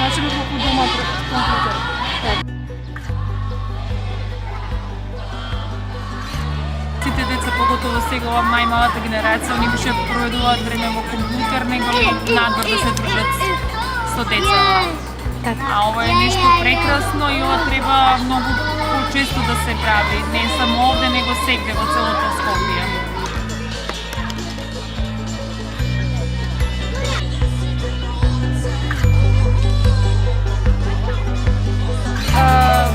начинот како дома пред компјутер. Сите деца, поготово сега ова најмалата генерација, они више проведуваат време во компјутер, него ли надвор да се дружат со децата. А ова е нешто прекрасно и ова треба многу почесто да се прави, не само овде, него сегде во целото Скопје.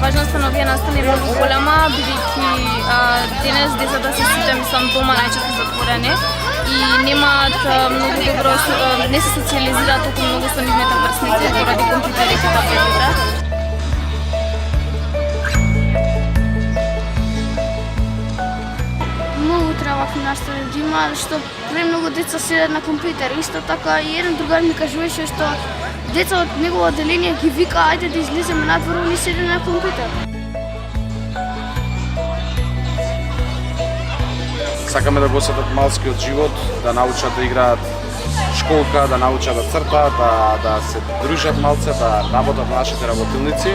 Важноста на овие настани е многу голема, бидејќи денес децата се сите мислам дома најчесто затворени и немаат многу добро, не се социализираат толку многу со нивните врсници поради компјутерите, таблетите. Многу треба вакви настани да има, што премногу деца седат на компјутер. Исто така и еден другар ми кажуваше што деца од негово одделение ги вика ајде да излеземе надвор, они седат на компјутер. Сакаме да го осетат малскиот живот, да научат да играат школка, да научат да цртаат, да се дружат малце, да работат нашите работилници.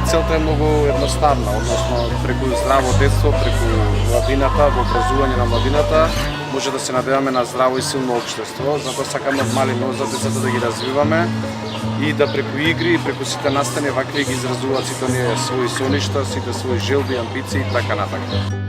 Целта е многу едноставна, односно преку здраво детство, преку младината, во образување на младината, може да се надеваме на здраво и силно општество, затоа сакаме од мали ноза децата да ги развиваме и да преку игри и преку сите настани вакви ги изразуваат сите оние своји соништа, сите своји желби, амбиции и така натака.